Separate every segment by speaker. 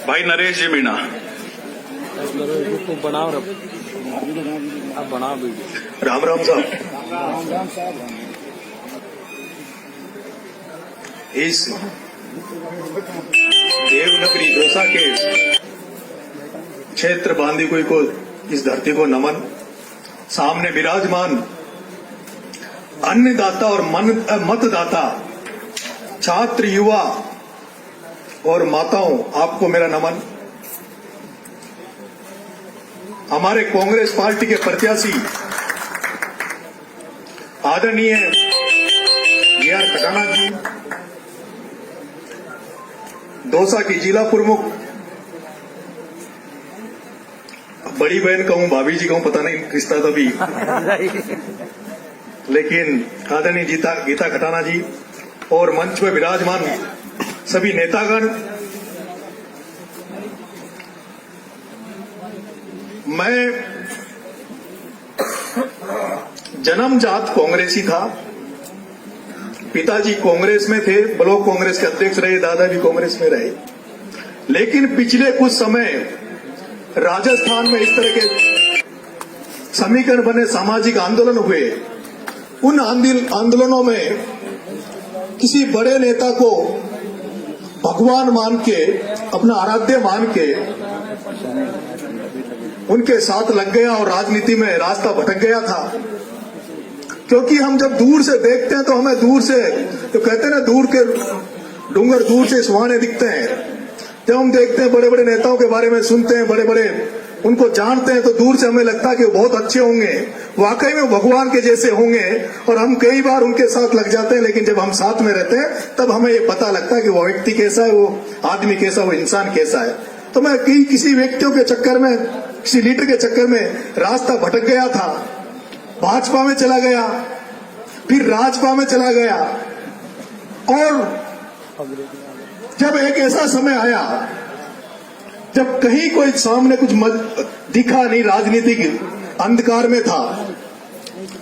Speaker 1: भाई नरेश जी मीणा।
Speaker 2: बनाओ अब बनाओ वीडियो।
Speaker 1: राम राम साहब। इस देवनगरी दौसा के क्षेत्र बांदीकुई को, इस धरती को नमन। सामने विराजमान अन्नदाता और मतदाता, छात्र, युवा और माताओं, आपको मेरा नमन। हमारे कांग्रेस पार्टी के प्रत्याशी आदरणीय जे.आर. खटाना जी, दौसा की जिला प्रमुख, बड़ी बहन कहूं, भाभी जी कहूं, पता नहीं रिश्ता तभी, लेकिन आदरणीय गीता खटाना जी और मंच में विराजमान सभी नेतागण, मैं जन्मजात कांग्रेसी था। पिताजी कांग्रेस में थे, ब्लॉक कांग्रेस के अध्यक्ष रहे, दादा भी कांग्रेस में रहे। लेकिन पिछले कुछ समय राजस्थान में इस तरह के समीकरण बने, सामाजिक आंदोलन हुए। उन आंदोलनों में किसी बड़े नेता को भगवान मान के, अपना आराध्य मान के उनके साथ लग गया और राजनीति में रास्ता भटक गया था। क्योंकि हम जब दूर से देखते हैं तो हमें दूर से, तो कहते हैं ना, दूर के डूंगर दूर से सुहाने दिखते हैं। जब हम देखते हैं, बड़े बड़े नेताओं के बारे में सुनते हैं, बड़े बड़े उनको जानते हैं, तो दूर से हमें लगता है कि वो बहुत अच्छे होंगे, वाकई में भगवान के जैसे होंगे, और हम कई बार उनके साथ लग जाते हैं। लेकिन जब हम साथ में रहते हैं तब हमें ये पता लगता है कि वो व्यक्ति कैसा है, वो आदमी कैसा, वो इंसान कैसा है। तो मैं किसी व्यक्तियों के चक्कर में, किसी लीडर के चक्कर में रास्ता भटक गया था। भाजपा में चला गया, फिर राजपा में चला गया, और जब एक ऐसा समय आया जब कहीं कोई सामने कुछ दिखा नहीं, राजनीतिक अंधकार में था,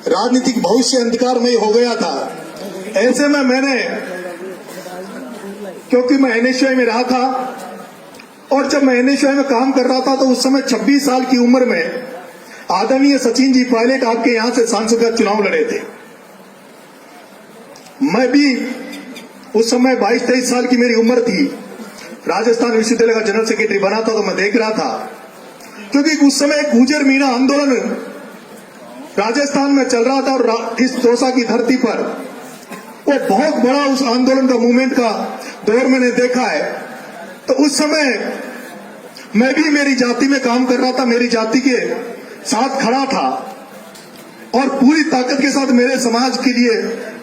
Speaker 1: राजनीतिक भविष्य अंधकार में हो गया था। ऐसे में मैंने, क्योंकि मैं एनएसयूआई में रहा था, और जब मैं एनएसयूआई में काम कर रहा था तो उस समय 26 साल की उम्र में आदरणीय सचिन जी पायलट आपके यहां से सांसद का चुनाव लड़े थे। मैं भी उस समय 22-23 साल की मेरी उम्र थी। राजस्थान विश्वविद्यालय का जनरल सेक्रेटरी बना था, तो मैं देख रहा था, क्योंकि उस समय एक गुर्जर मीणा आंदोलन राजस्थान में चल रहा था, और इस दौसा की धरती पर वो बहुत बड़ा उस आंदोलन का मूवमेंट का दौर मैंने देखा है। तो उस समय मैं भी मेरी जाति में काम कर रहा था, मेरी जाति के साथ खड़ा था, और पूरी ताकत के साथ मेरे समाज के लिए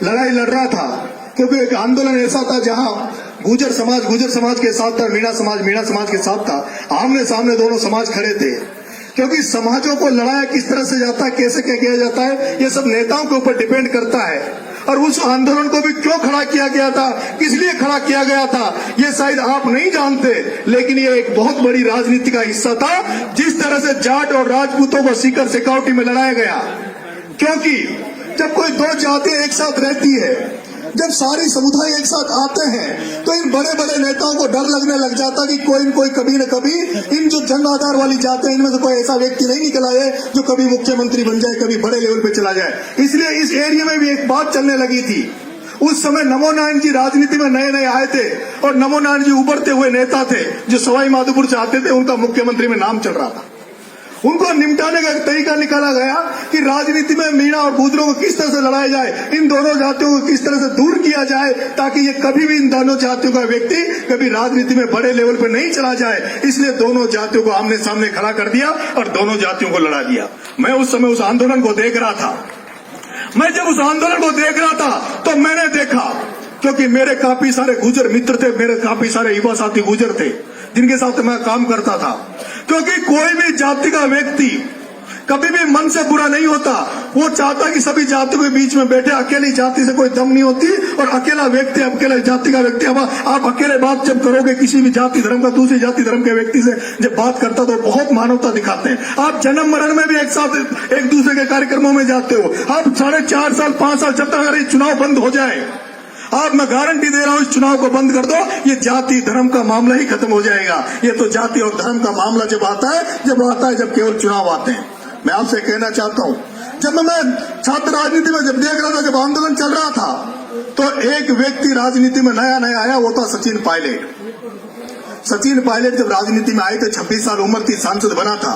Speaker 1: लड़ाई लड़ रहा था। क्योंकि एक आंदोलन ऐसा था जहां गुर्जर समाज के साथ था, मीणा समाज के साथ था। आमने सामने दोनों समाज खड़े थे। क्योंकि समाजों को लड़ाया किस तरह से जाता है, कैसे क्या किया जाता है, ये सब नेताओं के ऊपर डिपेंड करता है। और उस आंदोलन को भी क्यों खड़ा किया गया था, किस लिए खड़ा किया गया था, ये शायद आप नहीं जानते, लेकिन ये एक बहुत बड़ी राजनीति का हिस्सा था। जिस तरह से जाट और राजपूतों को सीकर सिक्योरिटी में लड़ाया गया, क्योंकि जब कोई दो जातियां एक साथ रहती है, जब सारी समुदाय एक साथ आते हैं, तो इन बड़े बड़े नेताओं को डर लगने लग जाता कि कोई न कोई कभी न कभी इन जो जन आधार वाली जाते हैं, इनमें से कोई ऐसा व्यक्ति नहीं निकल आए जो कभी मुख्यमंत्री बन जाए, कभी बड़े लेवल पे चला जाए। इसलिए इस एरिया में भी एक बात चलने लगी थी। उस समय नमो नारायण जी राजनीति में नए नए आए थे, और नमो नारायण जी उभरते हुए नेता थे, जो सवाई माधोपुर से आते थे, उनका मुख्यमंत्री में नाम चल रहा था। उनको निपटाने का एक तरीका निकाला गया कि राजनीति में मीणा और गूंजरों को किस तरह से लड़ाया जाए, इन दोनों जातियों को किस तरह से दूर किया जाए, ताकि ये कभी भी इन दोनों जातियों का व्यक्ति कभी राजनीति में बड़े लेवल पर नहीं चला जाए। इसलिए दोनों जातियों को आमने सामने खड़ा कर दिया और दोनों जातियों को लड़ा दिया। मैं उस समय उस आंदोलन को देख रहा था। मैं जब उस आंदोलन को देख रहा था तो मैंने देखा, क्योंकि मेरे काफी सारे गुर्जर मित्र थे, मेरे काफी सारे युवा साथी गुर्जर थे जिनके साथ मैं काम करता था। क्योंकि कोई भी जाति का व्यक्ति कभी भी मन से बुरा नहीं होता, वो चाहता कि सभी जातियों के बीच में बैठे। अकेली जाति से कोई दम नहीं होती, और अकेला व्यक्ति, अकेला जाति का व्यक्ति, आप अकेले बात जब करोगे किसी भी जाति धर्म का, दूसरी जाति धर्म के व्यक्ति से जब बात करता तो बहुत मानवता दिखाते हैं। आप जन्म मरण में भी एक साथ एक दूसरे के कार्यक्रमों में जाते हो। आप 4.5 साल 5 साल जब तक अगर चुनाव बंद हो जाए, अब मैं गारंटी दे रहा हूं, इस चुनाव को बंद कर दो, ये जाति धर्म का मामला ही खत्म हो जाएगा। ये तो जाति और धर्म का मामला जब आता है जब केवल चुनाव आते हैं। मैं आपसे कहना चाहता हूं, जब मैं छात्र राजनीति में जब देख रहा था, जब आंदोलन चल रहा था, तो एक व्यक्ति राजनीति में नया नया आया, वो था सचिन पायलट। सचिन पायलट जब राजनीति में आए थे, 26 साल उम्र थी, सांसद बना था।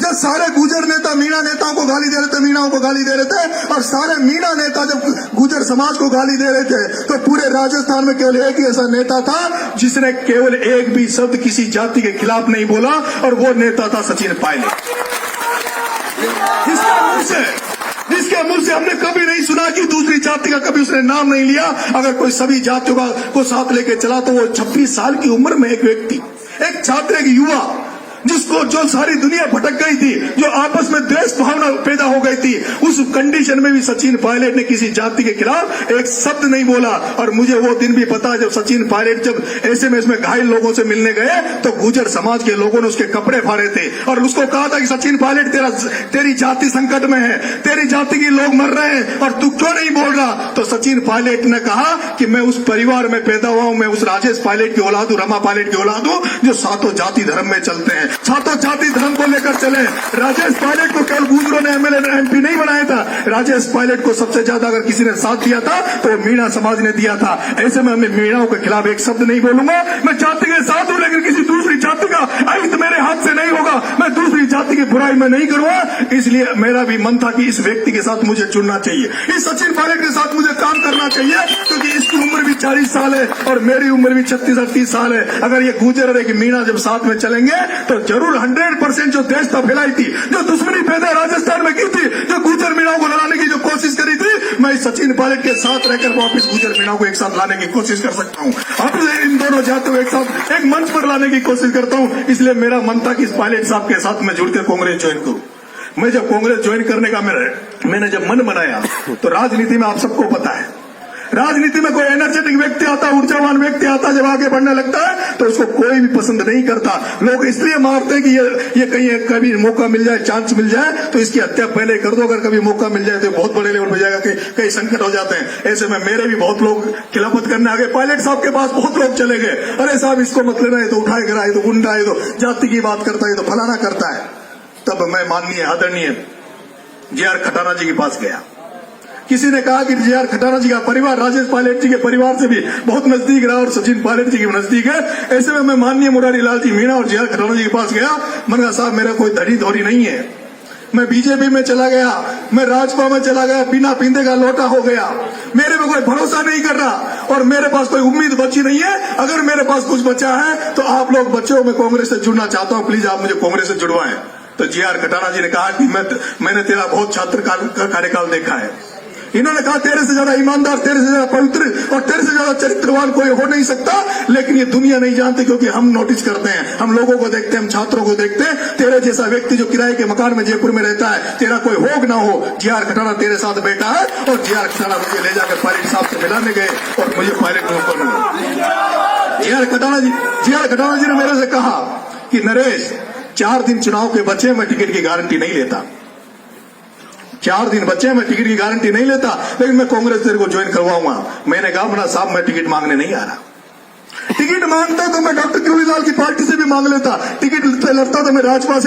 Speaker 1: जब सारे गुर्जर नेता मीणा नेताओं को गाली दे रहे थे, मीणाओं को गाली दे रहे थे, और सारे मीणा नेता जब गुर्जर समाज को गाली दे रहे थे, तो पूरे राजस्थान में केवल एक ही ऐसा नेता था जिसने केवल एक भी शब्द किसी जाति के खिलाफ नहीं बोला, और वो नेता था सचिन पायलट। जिसके मुंह से हमने कभी नहीं सुना कि दूसरी जाति का कभी उसने नाम नहीं लिया। अगर कोई सभी जातियों को साथ लेके चला, तो वो 26 साल की उम्र में एक व्यक्ति, एक छात्र, एक युवा, जिसको जो सारी दुनिया भटक गई थी, जो आपस में द्वेष भावना पैदा हो गई थी, उस कंडीशन में भी सचिन पायलट ने किसी जाति के खिलाफ एक शब्द नहीं बोला। और मुझे वो दिन भी पता है, जब सचिन पायलट जब एसएमएस में घायल लोगों से मिलने गए, तो गुर्जर समाज के लोगों ने उसके कपड़े फाड़े थे और उसको कहा था कि सचिन पायलट, तेरी जाति संकट में है, तेरी जाति के लोग मर रहे हैं और तू क्यों नहीं बोल रहा। तो सचिन पायलट ने कहा कि मैं उस परिवार में पैदा हुआ हूं, मैं उस राजेश पायलट की औलाद हूं, रमा पायलट की औलाद हूं, जो सातों जाति धर्म में चलते हैं, सातों जाति धर्म को लेकर चले। राजेश पायलट को केवल गुर्जरों ने एमएलए एमपी नहीं बनाया था, राजेश पायलट को सबसे ज्यादा अगर किसी ने साथ दिया था तो मीणा समाज ने दिया था। ऐसे में मैं मीणाओं के खिलाफ एक शब्द नहीं बोलूंगा। मैं जाति के साथ हूं, लेकिन किसी दूसरी जाति का अहित मेरे हाथ से नहीं होगा। मैं दूसरी जाति की बुराई में नहीं करूंगा। इसलिए मेरा भी मन था कि इस व्यक्ति के साथ मुझे चुनना चाहिए, इस सचिन पायलट के साथ मुझे काम करना चाहिए, क्योंकि इसकी उम्र भी 40 साल है और मेरी उम्र भी 36-38 साल है। अगर ये गुर्जर और एक मीणा जब साथ में चलेंगे, तो जरूर 100% जो देशता फैलाई थी, जो दुश्मनी पैदा राजस्थान में की थी, जो गुर्जर मीणाओं को लड़ाने की जो कोशिश करी थी, मैं सचिन पायलट के साथ रहकर वापिस गुर्जर मीणाओं को एक साथ लाने की कोशिश कर सकता हूं। वापिस इन दोनों जातियों को एक साथ एक मंच पर लाने की कोशिश करता हूं। इसलिए मेरा मन था कि इस पायलट साहब के साथ मैं जुड़कर कांग्रेस ज्वाइन करूं। मैं जब कांग्रेस ज्वाइन करने का मैंने जब मन बनाया, तो राजनीति में आप सबको पता है, राजनीति में कोई एनर्जेटिक व्यक्ति आता, ऊर्जावान व्यक्ति आता, जब आगे बढ़ने लगता है तो उसको कोई भी पसंद नहीं करता। लोग इसलिए मारते हैं कि ये कहीं कभी मौका मिल जाए, चांस मिल जाए तो इसकी हत्या पहले कर दो। अगर कभी मौका मिल जाए तो बहुत बड़े लेवल पर जाएगा, कई संकट हो जाते हैं। ऐसे में मेरे भी बहुत लोग खिलाफत करने आ गए। पायलट साहब के पास बहुत लोग चले गए, अरे साहब इसको मत लेना, है तो उठाए गिराए, तो गुंडा है, तो जाति की बात करता है, तो फलाना करता है। तब मैं माननीय आदरणीय जे.आर. खटाना जी के पास गया। किसी ने कहा कि जे.आर. खटाना जी का परिवार राजेश पायलट जी के परिवार से भी बहुत नजदीक रहा और सचिन पायलट जी के नजदीक है। ऐसे में मैं माननीय मुरारी लाल जी मीणा और जे.आर. खटाना जी के पास गया। मैंने कहा साहब मेरा कोई धड़ी धोरी नहीं है, मैं बीजेपी में चला गया, मैं राजपा में चला गया, बिना पींदे का लोटा हो गया, मेरे में कोई भरोसा नहीं कर रहा और मेरे पास कोई उम्मीद बची नहीं है। अगर मेरे पास कुछ बचा है तो आप लोग बच्चों में कांग्रेस से जुड़ना चाहता हूं, प्लीज आप मुझे कांग्रेस से जुड़वाएं। तो जे.आर. खटाना जी ने कहा कि मैंने तेरा बहुत छात्र कार्यकाल देखा है। इन्होंने कहा तेरे से ज्यादा ईमानदार, तेरे से ज्यादा पवित्र और तेरे से ज्यादा चरित्रवान कोई हो नहीं सकता, लेकिन ये दुनिया नहीं जानती, क्योंकि हम नोटिस करते हैं, हम लोगों को देखते हैं, हम छात्रों को देखते हैं। तेरे जैसा व्यक्ति जो किराए के मकान में जयपुर में रहता है, तेरा कोई हो ना हो, जे.आर. खटाना तेरे साथ बैठा है। और जे.आर. खटाना मुझे ले जाकर पायलट साहब से मिलाने गए और मुझे पायलट में ऊपर मिला। जे.आर. खटाना जी ने मेरे से कहा कि नरेश 4 दिन चुनाव के बचे, मैं टिकट की गारंटी नहीं लेता, 4 दिन बच्चे, मैं टिकट की गारंटी नहीं लेता, लेकिन मैं कांग्रेस तेरे को ज्वाइन करवाऊंगा। मैंने कहा बना साहब मैं टिकट मांगने नहीं आ रहा, टिकट मांगता तो मैं डॉक्टर केजरीवाल की पार्टी से भी मांग लेता, टिकट लड़ता तो मैं भाजपा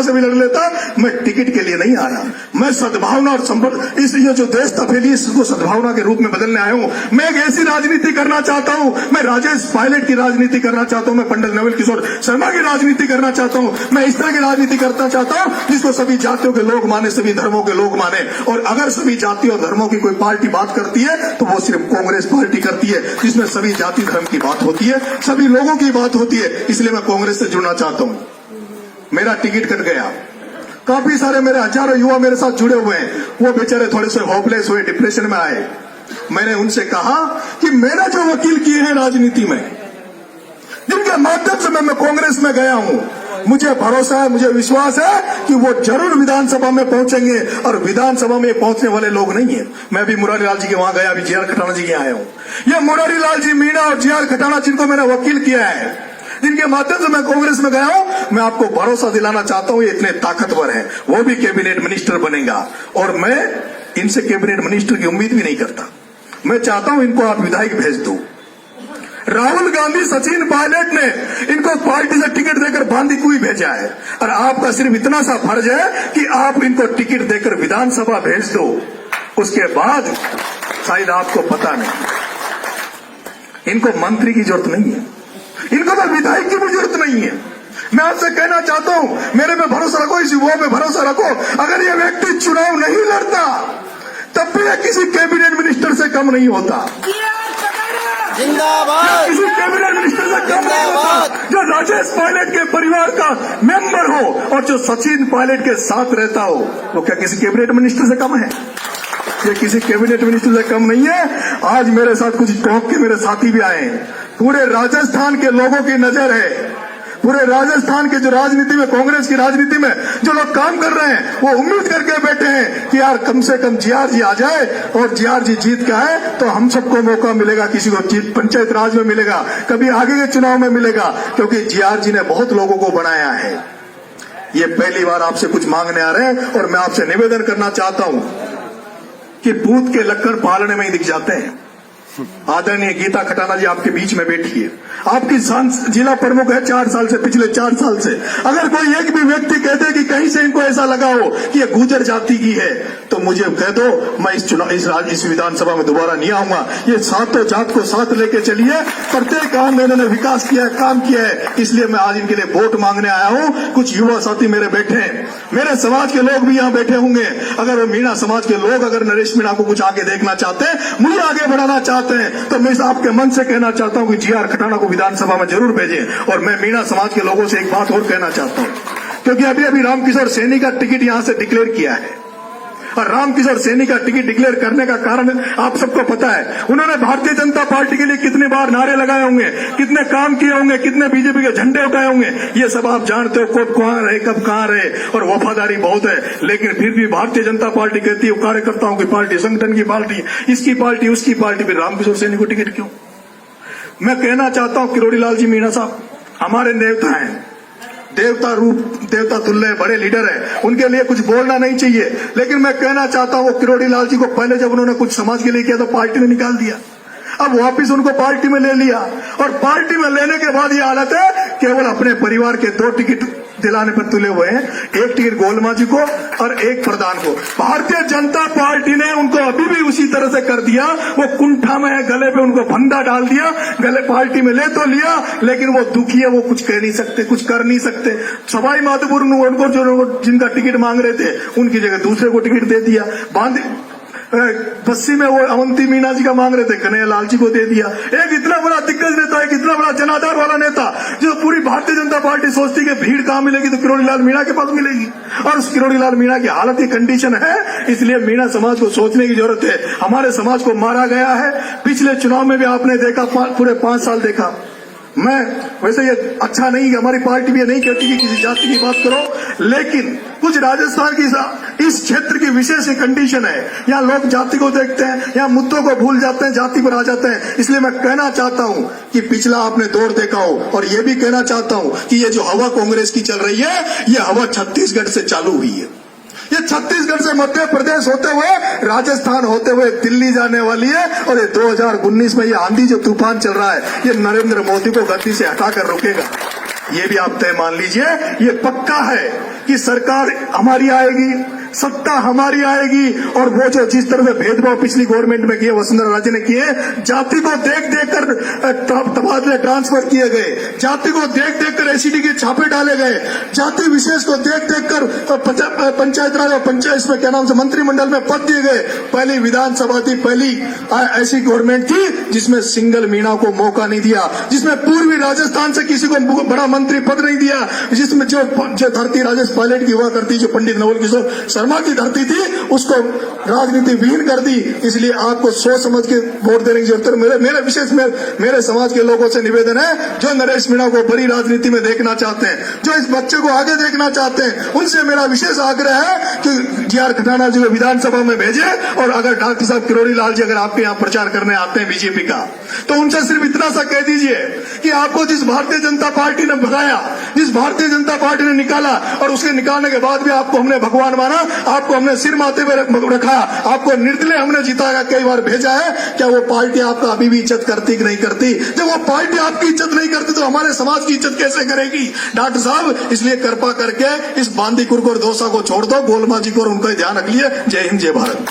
Speaker 1: से भी लड़ लेता। मैं टिकट के लिए नहीं आ रहा, मैं सद्भावना और संपर्क, इस ये जो देश था फैली, इसको सद्भावना के रूप में बदलने आया हूं। मैं एक ऐसी राजनीति करना चाहता हूं, मैं राजेश पायलट की राजनीति करना चाहता हूं, मैं पंडित नवल किशोर शर्मा की राजनीति करना चाहता हूं, मैं इस तरह की राजनीति करना चाहता हूं जिसको सभी जातियों के लोग माने, सभी धर्मों के लोग माने। और अगर सभी जाति और धर्मों की कोई पार्टी बात करती है तो वो सिर्फ कांग्रेस पार्टी करती है, जिसमें सभी जाति धर्म की बात होती है, सभी लोगों की बात होती है। इसलिए मैं कांग्रेस से जुड़ना चाहता हूं। मेरा टिकट कट गया, काफी सारे मेरे हजारों युवा मेरे साथ जुड़े हुए हैं, वो बेचारे थोड़े से होपलेस हुए, डिप्रेशन में आए। मैंने उनसे कहा कि मेरा जो वकील किए हैं राजनीति में, जिनके माध्यम से मैं कांग्रेस में गया हूं, मुझे भरोसा है, मुझे विश्वास है कि वो जरूर विधानसभा में पहुंचेंगे। और विधानसभा में पहुंचने वाले लोग नहीं है। मैं भी मुरारी लाल जी के वहां गया, अभी जे.आर. खटाना जी के आया हूं। ये मुरारी लाल जी मीणा और जे.आर. खटाना जिनको मैंने वकील किया है, जिनके माध्यम से मैं कांग्रेस में गया हूं, मैं आपको भरोसा दिलाना चाहता हूं ये इतने ताकतवर हैं, वो भी कैबिनेट मिनिस्टर बनेगा। और मैं इनसे कैबिनेट मिनिस्टर की उम्मीद भी नहीं करता। मैं चाहता हूं इनको आप विधायक भेज दो। राहुल गांधी, सचिन पायलट ने इनको पार्टी से टिकट देकर बांदीकुई भेजा है और आपका सिर्फ इतना सा फर्ज है कि आप इनको टिकट देकर विधानसभा भेज दो। उसके बाद शायद आपको पता नहीं, इनको मंत्री की जरूरत नहीं है, इनको तो विधायक की भी जरूरत नहीं है। मैं आपसे कहना चाहता हूं, मेरे पे भरोसा रखो, इस युवा पे भरोसा रखो। अगर ये व्यक्ति चुनाव नहीं लड़ता तब भी ये किसी कैबिनेट मिनिस्टर से कम नहीं होता,
Speaker 2: जिंदाबाद।
Speaker 1: किसी कैबिनेट मिनिस्टर से कम नहीं होता। जो राजेश पायलट के परिवार का मेंबर हो और जो सचिन पायलट के साथ रहता हो, वो क्या किसी कैबिनेट मिनिस्टर से कम है? ये किसी कैबिनेट मिनिस्टर से कम नहीं है। आज मेरे साथ कुछ टॉप के मेरे साथी भी आए हैं। पूरे राजस्थान के लोगों की नजर है, पूरे राजस्थान के जो राजनीति में, कांग्रेस की राजनीति में जो लोग काम कर रहे हैं, वो उम्मीद करके बैठे हैं कि यार कम से कम जीआर जी आ जाए और जीआर जी जीत के आए तो हम सबको मौका मिलेगा, किसी को जीत पंचायत राज में मिलेगा, कभी आगे के चुनाव में मिलेगा, क्योंकि जीआर जी ने बहुत लोगों को बनाया है। ये पहली बार आपसे कुछ मांगने आ रहे हैं और मैं आपसे निवेदन करना चाहता हूं कि बूथ के लक्कड़ पालने में ही दिख जाते हैं। आदरणीय गीता खटाना जी आपके बीच में बैठी है, आपकी जिला प्रमुख है 4 साल से, पिछले 4 साल से। अगर कोई एक भी व्यक्ति कहते कि कहीं से इनको ऐसा लगा हो कि ये गुर्जर जाति की है तो मुझे कह दो, मैं इस विधानसभा में दोबारा नहीं आऊंगा। ये सातों जात को साथ लेके चलिए, प्रत्येक काम में इन्होंने विकास किया है, काम किया है, इसलिए मैं आज इनके लिए वोट मांगने आया हूं। कुछ युवा साथी मेरे बैठे हैं, मेरे समाज के लोग भी यहाँ बैठे होंगे। अगर वो मीणा समाज के लोग अगर नरेश मीणा को कुछ आगे देखना चाहते हैं, मुझे आगे बढ़ाना चाहते हैं, तो मैं आपके मन से कहना चाहता हूं कि जीआर खटाना को विधानसभा में जरूर भेजें। और मैं मीणा समाज के लोगों से एक बात और कहना चाहता हूं, क्योंकि अभी रामकिशोर सैनी का टिकट यहां से डिक्लेयर किया है और रामकिशोर सैनी का टिकट डिक्लेयर करने का कारण आप सबको पता है। उन्होंने भारतीय जनता पार्टी के लिए कितने बार नारे लगाए होंगे, कितने काम किए होंगे, कितने बीजेपी के झंडे उठाए होंगे, ये सब आप जानते हो। कब कहां रहे, कब कहां रहे, और वफादारी बहुत है, लेकिन फिर भी भारतीय जनता पार्टी कहती है कार्यकर्ताओं की पार्टी, संगठन की पार्टी, इसकी पार्टी, उसकी पार्टी, फिर रामकिशोर सैनी को टिकट क्यों? मैं कहना चाहता हूं किरोड़ी लाल जी मीणा साहब हमारे नेता हैं, देवता रूप, देवता तुल्य बड़े लीडर है, उनके लिए कुछ बोलना नहीं चाहिए, लेकिन मैं कहना चाहता हूं किरोड़ी लाल जी को पहले जब उन्होंने कुछ समाज के लिए किया तो पार्टी ने निकाल दिया, अब वापिस उनको पार्टी में ले लिया और पार्टी में लेने के बाद ये हालत है केवल अपने परिवार के 2 टिकट दिलाने पर तुले हुए हैं, एक टिकट गोलमा जी को और एक प्रधान को। भारतीय जनता पार्टी ने उनको अभी भी उसी तरह से कर दिया, वो कुंठा में है, गले पे उनको फंदा डाल दिया, गले पार्टी में ले तो लिया लेकिन वो दुखी है, वो कुछ कह नहीं सकते, कुछ कर नहीं सकते। सवाई माधोपुर उनको जो जिनका टिकट मांग रहे थे उनकी जगह दूसरे को टिकट दे दिया, बस्सी में वो अवंती मीणा जी का मांग रहे थे, कन्हैया लाल जी को दे दिया। एक इतना बड़ा दिग्गज नेता, एक इतना बड़ा जनाधार वाला नेता जो पूरी भारतीय जनता पार्टी सोचती है भीड़ कहां मिलेगी तो किरोड़ी लाल मीणा के पास मिलेगी, और उस किरोड़ी लाल मीणा की हालत, की कंडीशन है। इसलिए मीणा समाज को सोचने की जरूरत है। हमारे समाज को मारा गया है, पिछले चुनाव में भी आपने देखा, पूरे 5 साल देखा। मैं वैसे ये अच्छा नहीं कि हमारी पार्टी भी ये नहीं कहती कि किसी जाति की बात करो, लेकिन कुछ राजस्थान की इस क्षेत्र की विशेष कंडीशन है, यहाँ लोग जाति को देखते हैं, यहाँ मुद्दों को भूल जाते हैं, जाति पर आ जाते हैं। इसलिए मैं कहना चाहता हूं कि पिछला आपने दौर देखा हो, और ये भी कहना चाहता हूं कि ये जो हवा कांग्रेस की चल रही है, ये हवा छत्तीसगढ़ से चालू हुई है। ये छत्तीसगढ़ से मध्य प्रदेश होते हुए, राजस्थान होते हुए दिल्ली जाने वाली है, और ये 2019 में ये आंधी जो तूफान चल रहा है, ये नरेंद्र मोदी को गद्दी से हटाकर रोकेगा। ये भी आप तय मान लीजिए, ये पक्का है कि सरकार हमारी आएगी, सत्ता हमारी आएगी, और वो जो जिस तरह से भेदभाव पिछली गवर्नमेंट में किए, वसुंधरा राजे ने किए, जाति को देख देख कर तबादले ट्रांसफर किए गए, जाति को देख देख कर एसीडी के छापे डाले गए, जाति विशेष को देख देख कर पंचायत राज और पंचायत में क्या नाम से मंत्रिमंडल में पद दिए गए। पहली विधानसभा थी, पहली ऐसी गवर्नमेंट थी जिसमें सिंगल मीणा को मौका नहीं दिया, जिसमें पूर्वी राजस्थान से किसी को बड़ा मंत्री पद नहीं दिया, जिसमें जो धरती राजेश पायलट की हुआ करती, जो पंडित नवल किशोर शर्मा की धरती थी, उसको राजनीति विहीन कर दी। इसलिए आपको सोच समझ के वोट देने की जरूरत है। मेरे विशेष मेरे समाज के लोगों से निवेदन है, जो नरेश मीणा को बड़ी राजनीति में देखना चाहते हैं, जो इस बच्चे को आगे देखना चाहते हैं, उनसे मेरा विशेष आग्रह है कि जीआर खटाना जी को विधानसभा में भेजे। और अगर डॉक्टर साहब किरोड़ी लाल जी अगर आपके यहाँ प्रचार करने आते हैं बीजेपी का, तो उनसे सिर्फ इतना सा कह दीजिए कि आपको जिस भारतीय जनता पार्टी ने भगाया, जिस भारतीय जनता पार्टी ने निकाला और उसके निकालने के बाद भी आपको हमने भगवान माना, आपको हमने सिर माथे पे रखा, आपको निर्दलीय हमने जिताया, कई बार भेजा है, क्या वो पार्टी आपका अभी भी इज्जत करती कि नहीं करती? जब वो पार्टी आपकी इज्जत नहीं करती तो हमारे समाज की इज्जत कैसे करेगी? डॉक्टर साहब, इसलिए कृपा करके इस बांदीकुर को और दोसा को छोड़ दो, गोलमा जी को और उनका ध्यान रख लिए। जय हिंद, जय भारत।